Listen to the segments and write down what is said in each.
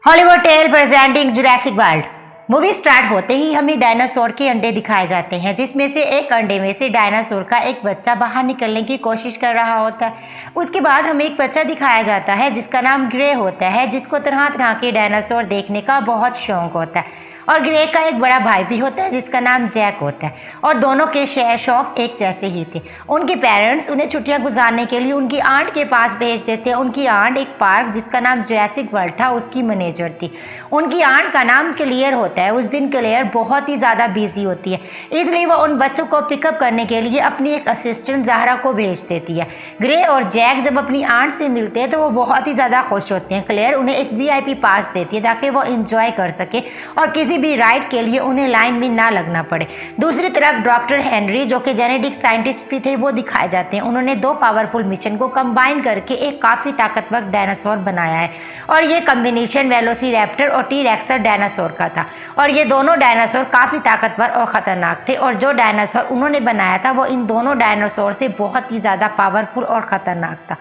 Hollywood tale presenting Jurassic World. Movie start होते ही हमें डायनासोर के अंडे दिखाए जाते हैं, जिसमें से एक अंडे में से डायनासोर का एक बच्चा बाहर निकलने की कोशिश कर रहा होता है। उसके बाद हमें एक बच्चा दिखाया जाता है जिसका नाम ग्रे होता है, जिसको तरह तरह के डायनासोर देखने का बहुत शौक होता है। और ग्रे का एक बड़ा भाई भी होता है जिसका नाम जैक होता है, और दोनों के शौक एक जैसे ही थे। उनके पेरेंट्स उन्हें छुट्टियां गुजारने के लिए उनकी आंट के पास भेज देते हैं। उनकी आंट एक पार्क जिसका नाम जुरासिक वर्ल्ड था उसकी मैनेजर थी। उनकी आंट का नाम क्लेयर होता है। उस दिन क्लेयर बहुत ही ज़्यादा बिजी होती है, इसलिए वो उन बच्चों को पिकअप करने के लिए अपनी एक असिस्टेंट ज़हरा को भेज देती है। ग्रे और जैक जब अपनी आंट से मिलते हैं तो वो बहुत ही ज़्यादा खुश होते हैं। क्लेयर उन्हें एक VIP पास देती है ताकि वो इंजॉय कर सके और किसी भी राइड के लिए उन्हें लाइन में ना लगना पड़े। दूसरी तरफ डॉक्टर हेनरी, जो कि जेनेटिक साइंटिस्ट भी थे, वो दिखाए जाते हैं। उन्होंने 2 पावरफुल मिशन को कंबाइन करके एक काफ़ी ताकतवर डायनासोर बनाया है, और ये कम्बिनेशन वेलोसिरैप्टर और टी-रेक्स डायनासोर का था। और ये दोनों डायनासोर काफ़ी ताकतवर और ख़तरनाक थे, और जो डायनासोर उन्होंने बनाया था वो इन दोनों डायनासोर से बहुत ही ज़्यादा पावरफुल और ख़तरनाक था।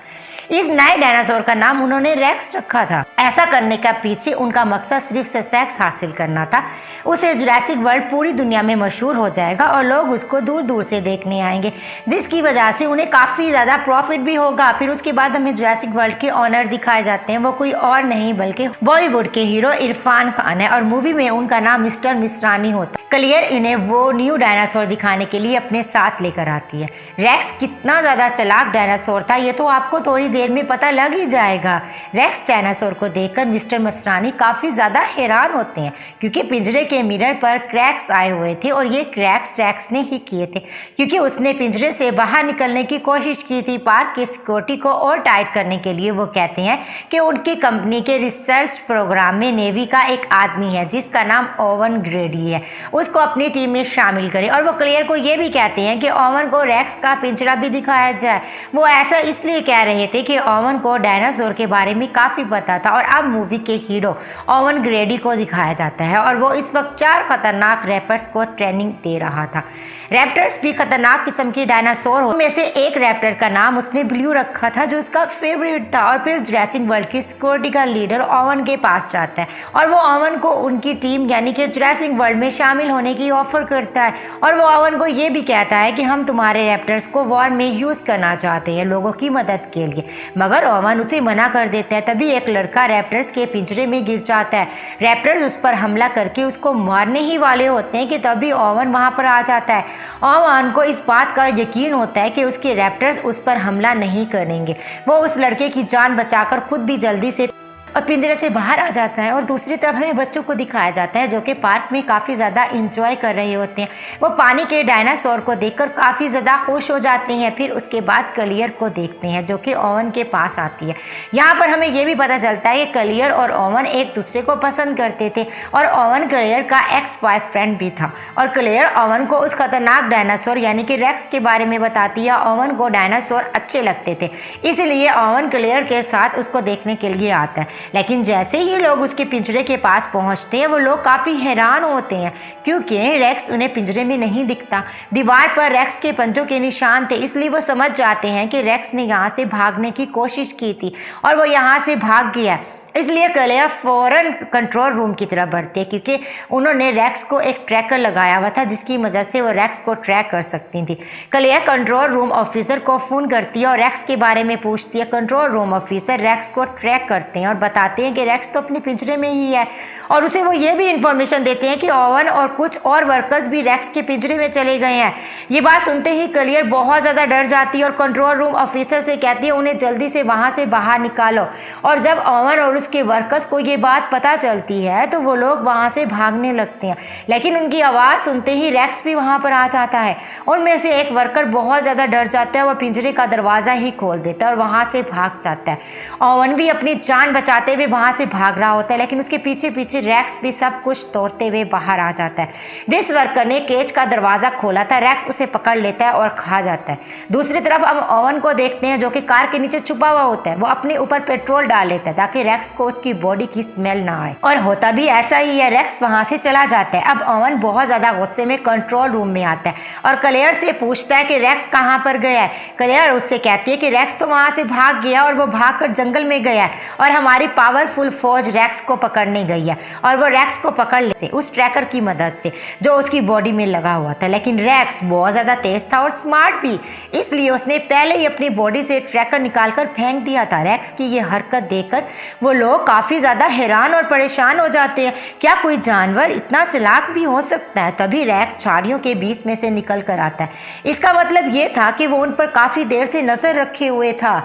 इस नए डायनासोर का नाम उन्होंने रेक्स रखा था। ऐसा करने का पीछे उनका मकसद सिर्फ सक्सेस हासिल करना था। उसे जुरासिक वर्ल्ड पूरी दुनिया में मशहूर हो जाएगा और लोग उसको दूर दूर से देखने आएंगे, जिसकी वजह से उन्हें काफ़ी ज़्यादा प्रॉफिट भी होगा। फिर उसके बाद हमें जुरासिक वर्ल्ड के ऑनर दिखाए जाते हैं। वो कोई और नहीं बल्कि बॉलीवुड के हीरो इरफान खान है, और मूवी में उनका नाम मिस्टर मिस्रानी होता है। क्लियर इन्हें वो न्यू डायनासोर दिखाने के लिए अपने साथ लेकर आती है। रेक्स कितना ज़्यादा चालाक डायनासोर था ये तो आपको थोड़ी देर में पता लग ही जाएगा। रेक्स डायनासोर को देखकर मिस्टर मसरानी काफ़ी ज़्यादा हैरान होते हैं, क्योंकि पिंजरे के मिरर पर क्रैक्स आए हुए थे, और ये क्रैक्स रेक्स ने ही किए थे, क्योंकि उसने पिंजरे से बाहर निकलने की कोशिश की थी। पार्क की सिक्योरिटी को और टाइट करने के लिए वो कहते हैं कि उनकी कंपनी के रिसर्च प्रोग्राम में नेवी का एक आदमी है जिसका नाम ओवन ग्रेडी है, उसको अपनी टीम में शामिल करें। और वो क्लियर को ये भी कहते हैं कि ओवन को रेक्स का पिंजरा भी दिखाया जाए। वो ऐसा इसलिए कह रहे थे कि ओवन को डायनासोर के बारे में काफ़ी पता था, और अब मूवी के हीरो ओवन ग्रेडी को दिखाया जाता है, और वो इस वक्त 4 खतरनाक रैपर्स को ट्रेनिंग दे रहा था। रैप्टर्स भी खतरनाक किस्म की डायनासोर में से एक रैप्टर का नाम उसने ब्लू रखा था, जो उसका फेवरेट था। और फिर जुरासिक वर्ल्ड की सिक्योरिटी का लीडर ओवन के पास जाता है, और वो ओवन को उनकी टीम यानी कि जुरासिक वर्ल्ड में शामिल होने की ऑफर करता है। और वो ओवन को ये भी कहता है कि हम तुम्हारे रैप्टर्स को वॉर में यूज़ करना चाहते हैं लोगों की मदद के लिए, मगर ओवन उसे मना कर देता है। तभी एक लड़का रैप्टर्स के पिंजरे में गिर जाता है। रैप्टर्स उस पर हमला करके उसको मारने ही वाले होते हैं कि तभी ओवन वहां पर आ जाता है। ओवन को इस बात का यकीन होता है कि उसके रैप्टर्स उस पर हमला नहीं करेंगे। वो उस लड़के की जान बचाकर खुद भी जल्दी से और पिंजरे से बाहर आ जाता है। और दूसरी तरफ हमें बच्चों को दिखाया जाता है जो कि पार्क में काफ़ी ज़्यादा इंजॉय कर रहे होते हैं। वो पानी के डायनासोर को देखकर काफ़ी ज़्यादा खुश हो जाते हैं। फिर उसके बाद क्लियर को देखते हैं जो कि ओवन के पास आती है। यहाँ पर हमें ये भी पता चलता है कि क्लियर और ओवन एक दूसरे को पसंद करते थे, और ओवन क्लियर का एक्स बॉयफ्रेंड भी था। और क्लियर ओवन को उस खतरनाक डायनासोर यानी कि रेक्स के बारे में बताती है। ओवन को डायनासोर अच्छे लगते थे, इसलिए ओवन क्लियर के साथ उसको देखने के लिए आता है। लेकिन जैसे ही लोग उसके पिंजरे के पास पहुंचते हैं वो लोग काफ़ी हैरान होते हैं, क्योंकि रेक्स उन्हें पिंजरे में नहीं दिखता। दीवार पर रेक्स के पंजों के निशान थे, इसलिए वो समझ जाते हैं कि रेक्स ने यहाँ से भागने की कोशिश की थी और वो यहाँ से भाग गया। इसलिए क्लियर फौरन कंट्रोल रूम की तरफ बढ़ती है, क्योंकि उन्होंने रेक्स को एक ट्रैकर लगाया हुआ था जिसकी मदद से वो रेक्स को ट्रैक कर सकती थी। क्लियर कंट्रोल रूम ऑफिसर को फ़ोन करती है और रेक्स के बारे में पूछती है। कंट्रोल रूम ऑफिसर रेक्स को ट्रैक करते हैं और बताते हैं कि रेक्स तो अपने पिंजरे में ही है, और उसे वो ये भी इंफॉर्मेशन देते हैं कि ओवन और कुछ और वर्कर्स भी रेक्स के पिंजरे में चले गए हैं। ये बात सुनते ही क्लियर बहुत ज़्यादा डर जाती है और कंट्रोल रूम ऑफिसर से कहती है उन्हें जल्दी से वहाँ से बाहर निकालो। और जब ओवन और उसके वर्कर्स को ये बात पता चलती है तो वो लोग वहाँ से भागने लगते हैं, लेकिन उनकी आवाज़ सुनते ही रेक्स भी वहाँ पर आ जाता है। उनमें से एक वर्कर बहुत ज़्यादा डर जाता है, वह पिंजरे का दरवाज़ा ही खोल देता है और वहाँ से भाग जाता है। ओवन भी अपनी जान बचाते हुए वहाँ से भाग रहा होता है, लेकिन उसके पीछे पीछे रेक्स भी सब कुछ तोड़ते हुए बाहर आ जाता है। जिस वर्कर ने केज का दरवाज़ा खोला था रेक्स उसे पकड़ लेता है और खा जाता है। दूसरी तरफ हम ओवन को देखते हैं जो कि कार के नीचे छुपा हुआ होता है। वो अपने ऊपर पेट्रोल डाल लेता है ताकि रेक्स को उसकी बॉडी की स्मेल ना आए। और होता भी ऐसा ही है, रेक्स वहां से चला जाता है। अब ओवन बहुत ज्यादा गुस्से में कंट्रोल रूम में आता है और क्लेयर से पूछता है कि रेक्स कहाँ पर गया है। क्लेयर उससे कहती है कि रेक्स तो वहां से भाग गया और वो भागकर जंगल में गया है और हमारी पावरफुल फौज रेक्स को पकड़ने गई है और वो रेक्स को पकड़ ले उस ट्रैकर की मदद से जो उसकी बॉडी में लगा हुआ था। लेकिन रेक्स बहुत ज्यादा तेज था और स्मार्ट भी, इसलिए उसने पहले ही अपनी बॉडी से ट्रैकर निकालकर फेंक दिया था। रेक्स की ये हरकत देखकर वो लोग काफी ज्यादा हैरान और परेशान हो जाते हैं। क्या कोई जानवर इतना चालाक भी हो सकता है? तभी रेक्स झाड़ियों के बीच में से निकल कर आता है। इसका मतलब ये था कि वो उन पर काफी देर से नजर रखे हुए था।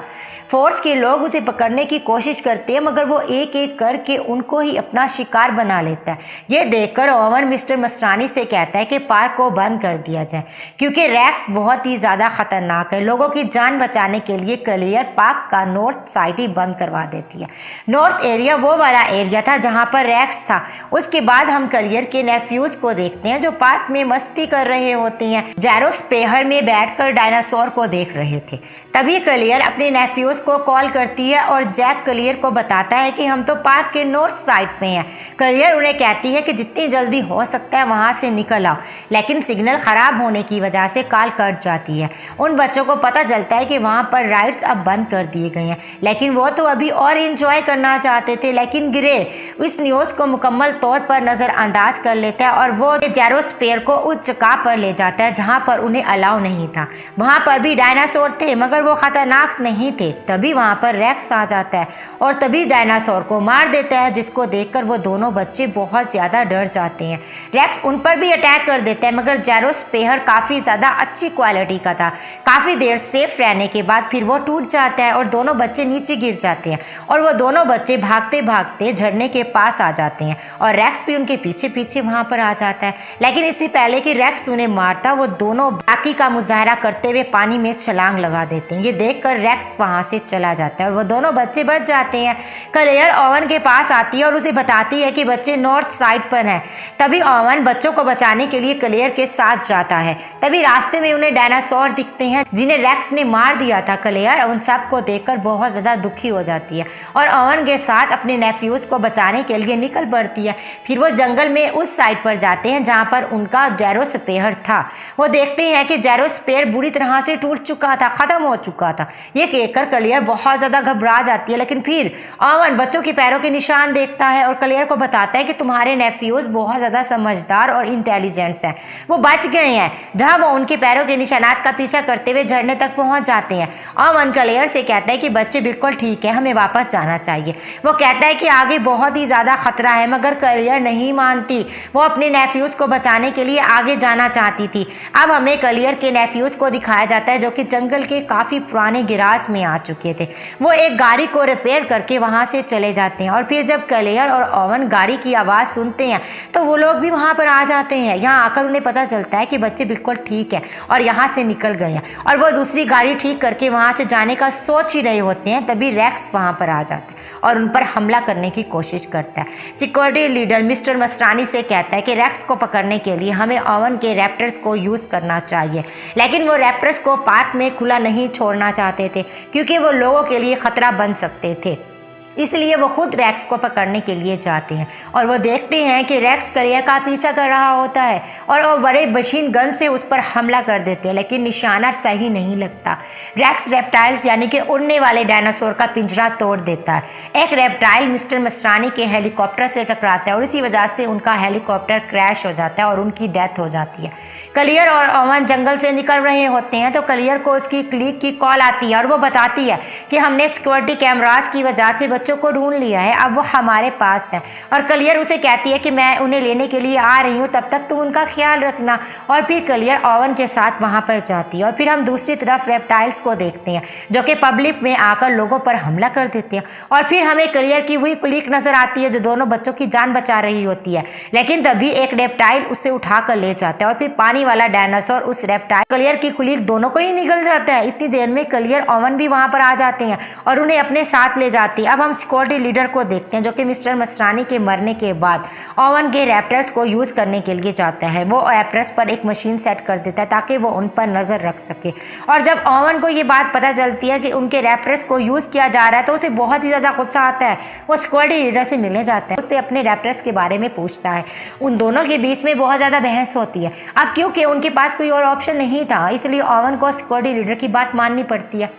फोर्स के लोग उसे पकड़ने की कोशिश करते हैं मगर वो एक एक करके उनको ही अपना शिकार बना लेता है। ये देखकर ओवन मिस्टर मस्रानी से कहता है कि पार्क को बंद कर दिया जाए क्योंकि रेक्स बहुत ही ज़्यादा खतरनाक है। लोगों की जान बचाने के लिए क्लियर पार्क का नॉर्थ साइड ही बंद करवा देती है। नॉर्थ एरिया वो वाला एरिया था जहाँ पर रेक्स था। उसके बाद हम क्लियर के नेफ्यूज को देखते हैं जो पार्क में मस्ती कर रहे होते हैं। जैरो स्पेहर में बैठकर डायनासोर को देख रहे थे। तभी क्लियर अपने नेफ्यूज को कॉल करती है और जैक क्लियर को बताता है कि हम तो पार्क के नॉर्थ साइड पे हैं। क्लियर उन्हें कहती है कि जितनी जल्दी हो सकता है वहां से निकल आओ, लेकिन सिग्नल खराब होने की वजह से कॉल कट जाती है। उन बच्चों को पता चलता है कि वहां पर राइड्स अब बंद कर दिए गए हैं, लेकिन वो तो अभी और इंजॉय करना चाहते थे। लेकिन ग्रे इस न्यूज को मुकम्मल तौर पर नजरअंदाज कर लेता है और वो जेरोस्पेयर को उस जगह पर ले जाता है जहां पर उन्हें अलाउ नहीं था। वहां पर भी डायनासोर थे मगर वो खतरनाक नहीं थे। तभी वहां पर रेक्स आ जाता है और तभी डायनासोर को मार देता है, जिसको देखकर वो दोनों बच्चे बहुत ज्यादा डर जाते हैं। रेक्स उन पर भी अटैक कर देता है मगर जेरोस्पेयर काफी ज्यादा अच्छी क्वालिटी का था। काफी देर सेफ रहने के बाद फिर वो टूट जाता है और दोनों बच्चे नीचे गिर जाते हैं और वो दोनों बच्चे भागते भागते झरने के पास आ जाते हैं और रेक्स भी उनके पीछे पीछे वहां पर आ जाता है। लेकिन इससे पहले कि रेक्स उन्हें मारता, वो दोनों बाकी का मुजाहरा करते हुए पानी में छलांग लगा देते हैं। ये देखकर रेक्स वहां से चला जाता है और वो दोनों बच्चे बच जाते हैं। क्लेयर ओवन के पास आती है और उसे बताती है कि बच्चे नॉर्थ साइड पर हैं। तभी ओवन बच्चों को बचाने के लिए क्लेयर के साथ जाता है। तभी रास्ते में उन्हें डायनासोर दिखते हैं जिन्हें रेक्स ने मार दिया था। क्लेयर उन सब को देखकर बहुत ज्यादा दुखी हो जाती है और ओवन के साथ अपने नेफ्यूज को बचाने के लिए निकल पड़ती है। फिर वो जंगल में उस साइड पर जाते हैं जहाँ पर उनका जेरोस्पेयर था। वो देखते हैं कि जेरोस्पेयर बुरी तरह से टूट चुका था, खत्म हो चुका था। ये कहकर क्लेयर बहुत ज्यादा घबरा जाती है, लेकिन फिर ओवन बच्चों के पैरों के निशान देखता है और क्लेयर को बताता है कि तुम्हारे नेफ्यूज बहुत ज्यादा समझदार और इंटेलिजेंट हैं, वो बच गए हैं। जहां वो उनके पैरों के निशानात का पीछा करते हुए झरने तक पहुंच जाते हैं। ओवन क्लेयर से कहता है कि बच्चे बिल्कुल ठीक है, हमें वापस जाना चाहिए। वो कहता है कि आगे बहुत ही ज्यादा खतरा है मगर क्लेयर नहीं मानती। वो अपने नेफ्यूज को बचाने के लिए आगे जाना चाहती थी। अब हमें क्लेयर के नेफ्यूज को दिखाया जाता है जो कि जंगल के काफी पुराने गिराज में आ चुके थे। वो एक गाड़ी को रिपेयर करके वहां से चले जाते हैं और फिर जब क्लेयर और ओवन गाड़ी की आवाज सुनते हैं तो वो लोग भी वहां पर आ जाते हैं। यहाँ आकर उन्हें पता चलता है कि बच्चे बिल्कुल ठीक है और यहाँ से निकल गए हैं और वो दूसरी गाड़ी ठीक करके वहां से जाने का सोच ही रहे होते हैं। तभी रेक्स वहां पर आ जाता है और उन पर हमला करने की कोशिश करता है। सिक्योरिटी लीडर मिस्टर मस्रानी से कहता है कि रेक्स को पकड़ने के लिए हमें ओवन के रैप्टर्स को यूज करना चाहिए, लेकिन वो रैप्टर्स को पार्क में खुला नहीं छोड़ना चाहते थे क्योंकि वो लोगों के लिए खतरा बन सकते थे। इसलिए वो खुद रेक्स को पकड़ने के लिए जाते हैं और वो देखते हैं कि रेक्स क्लेयर का पीछा कर रहा होता है और वो बड़े मशीन गन से उस पर हमला कर देते हैं, लेकिन निशाना सही नहीं लगता। रेक्स रेप्टाइल्स यानी कि उड़ने वाले डायनासोर का पिंजरा तोड़ देता है। एक रेप्टाइल मिस्टर मस्रानी के हेलीकॉप्टर से टकराता है और इसी वजह से उनका हेलीकॉप्टर क्रैश हो जाता है और उनकी डेथ हो जाती है। क्लेयर और ओवन जंगल से निकल रहे होते हैं तो क्लेयर को उसकी क्लिक की कॉल आती है और वो बताती है कि हमने सिक्योरिटी कैमरास की वजह से बच्चों को ढूंढ लिया है, अब वो हमारे पास है। और क्लेयर उसे कहती है कि मैं उन्हें लेने के लिए आ रही हूँ, तब तक तुम उनका ख्याल रखना। और फिर क्लेयर ओवन के साथ वहां पर जाती है और फिर हम दूसरी तरफ रेप्टाइल्स को देखते हैं जो कि पब्लिक में आकर लोगों पर हमला कर देते हैं। और फिर हमें क्लेयर की वही क्लिक नजर आती है जो दोनों बच्चों की जान बचा रही होती है, लेकिन तभी एक रेप्टाइल उसे उठाकर ले जाता है और फिर पानी वाला डायनासोर उस रेप्टाइल क्लेयर की क्लिक दोनों को ही निगल जाता है। इतनी देर में क्लेयर ओवन भी वहां पर आ जाते हैं और उन्हें अपने साथ ले जाते हैं। अब हम सिक्योरिटी लीडर को देखते हैं जो कि मिस्टर मसरानी के मरने के बाद ओवन के रैप्टर्स को यूज़ करने के लिए जाता है। वो रैप्टर्स पर एक मशीन सेट कर देता है ताकि वो उन पर नज़र रख सके। और जब ओवन को ये बात पता चलती है कि उनके रैप्टर्स को यूज़ किया जा रहा है तो उसे बहुत ही ज़्यादा गुस्सा आता है। वो सिक्योरिटी लीडर से मिलने जाता है, उससे अपने रैप्टर्स के बारे में पूछता है। उन दोनों के बीच में बहुत ज़्यादा बहस होती है। अब क्योंकि उनके पास कोई और ऑप्शन नहीं था, इसलिए ओवन को सिक्योरिटी लीडर की बात माननी पड़ती है।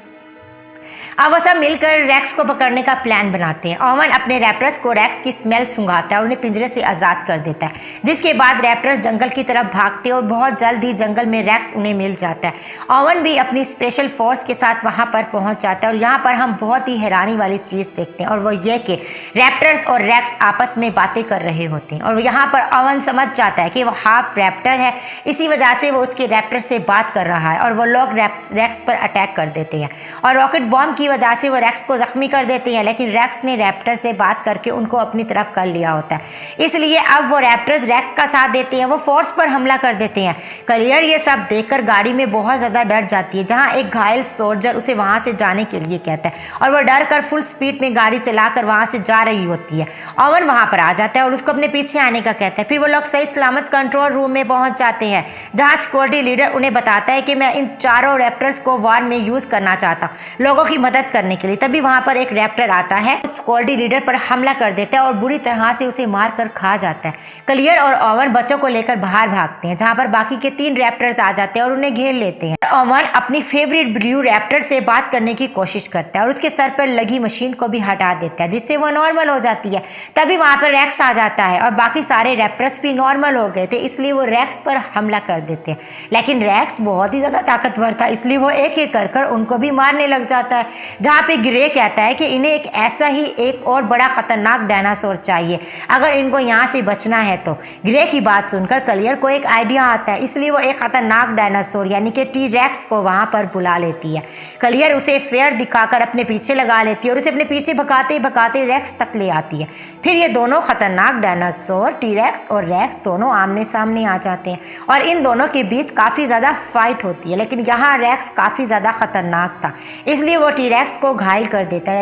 अब वो सब मिलकर रैक्स को पकड़ने का प्लान बनाते हैं। ओवन अपने रैप्टर्स को रैक्स की स्मेल सूंघाता है और उन्हें पिंजरे से आज़ाद कर देता है, जिसके बाद रैप्टर्स जंगल की तरफ भागते हैं और बहुत जल्द ही जंगल में रैक्स उन्हें मिल जाता है। ओवन भी अपनी स्पेशल फोर्स के साथ वहां पर पहुंच जाता है और यहाँ पर हम बहुत ही हैरानी वाली चीज़ देखते हैं और वो ये कि रैप्टर्स और रैक्स आपस में बातें कर रहे होते हैं। और यहाँ पर ओवन समझ जाता है कि वो हाफ रैप्टर है, इसी वजह से वो उसके रैप्टर से बात कर रहा है और वो लोग रैक्स पर अटैक कर देते हैं और रॉकेट बॉम्ब की वजह से वो रैक्स को जख्मी कर देते हैं। लेकिन रैक्स ने रैप्टर से बात करके उनको अपनी तरफ कर लिया होता है, इसलिए अब वो रैप्टर्स रैक्स का साथ देते हैं। वो फोर्स पर हमला कर देते हैं। क्लियर ये सब देखकर गाड़ी में बहुत ज़्यादा डर जाती है, जहां एक घायल सोल्जर उसे वहां से जाने के लिए कहता है और वो डर कर फुल स्पीड में गाड़ी चलाकर वहां से जा रही होती है। ओवन वहां पर आ जाता है और उसको अपने पीछे आने का कहता है। फिर वो लोग सही सलामत कंट्रोल रूम में पहुंच जाते हैं, जहां सिक्योरिटी लीडर उन्हें बताता है कि मैं इन चारों रैप्टर्स को वार में यूज करना चाहता हूँ लोगों की मदद करने के लिए। तभी वहां पर एक रैप्टर आता है, सिक्योरिटी लीडर पर हमला कर देता है और बुरी तरह से उसे मार कर खा जाता है। क्लियर और ओवन बच्चों को लेकर बाहर भागते हैं, जहां पर बाकी के 3 रैप्टर्स आ जाते हैं और उन्हें घेर लेते हैं। ओवन अपनी फेवरेट ब्लू रैप्टर से बात करने की कोशिश करता है और उसके सर पर लगी मशीन को भी हटा देता है, जिससे वो नॉर्मल हो जाती है। तभी वहां पर रैक्स आ जाता है और बाकी सारे रैप्टर्स भी नॉर्मल हो गए थे, इसलिए वो रैक्स पर हमला कर देते हैं। लेकिन रैक्स बहुत ही ज्यादा ताकतवर था, इसलिए वो एक एक कर उनको भी मारने लग जाता है। जहाँ पे ग्रे कहता है कि इन्हें एक ऐसा ही एक और बड़ा खतरनाक डायनासोर चाहिए, अगर इनको यहाँ से बचना है तो। ग्रे की बात सुनकर क्लियर को एक आइडिया आता है, इसलिए वो एक खतरनाक डायनासोर यानी कि टी रैक्स को वहां पर बुला लेती है। क्लियर उसे फेयर दिखाकर अपने पीछे लगा लेती है और उसे अपने पीछे भगाते भगाते रैक्स तक ले आती है। फिर ये दोनों खतरनाक डायनासोर टी रैक्स और रैक्स दोनों आमने सामने आ जाते हैं और इन दोनों के बीच काफी ज्यादा फाइट होती है। लेकिन यहाँ रैक्स काफी ज्यादा खतरनाक था, इसलिए वो टी रैक्स को घायल कर देता है।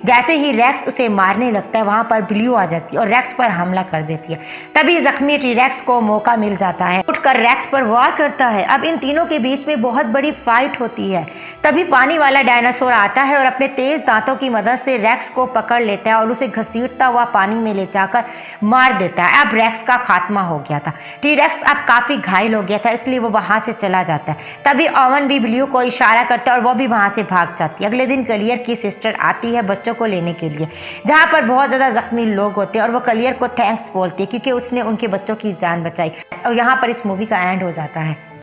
जैसे ही रैक्स उसे मारने लगता है, वहां पर ब्लू आ जाती है और रैक्स पर हमला कर देती है। तभी जख्मी टी रैक्स को मौका मिल जाता है, उठकर रैक्स पर वार करता है। अब इन तीनों के बीच में बहुत बड़ी फाइट होती है। तभी पानी वाला डायनासोर आता है और अपने तेज दांतों की मदद से रैक्स को पकड़ लेता है और उसे घसीटता हुआ पानी में ले जाकर मार देता है। अब रैक्स का खात्मा हो गया था। टी रैक्स अब काफी घायल हो गया था, इसलिए वो वहां से चला जाता है। तभी ओवन भी ब्लू को इशारा करता है और वो भी वहां से भाग जाती है। अगले दिन क्लियर की सिस्टर आती है बच्चों को लेने के लिए, जहां पर बहुत ज्यादा जख्मी लोग होते हैं और वो क्लियर को थैंक्स बोलती है क्योंकि उसने उनके बच्चों की जान बचाई। और यहाँ पर इस मूवी का एंड हो जाता है।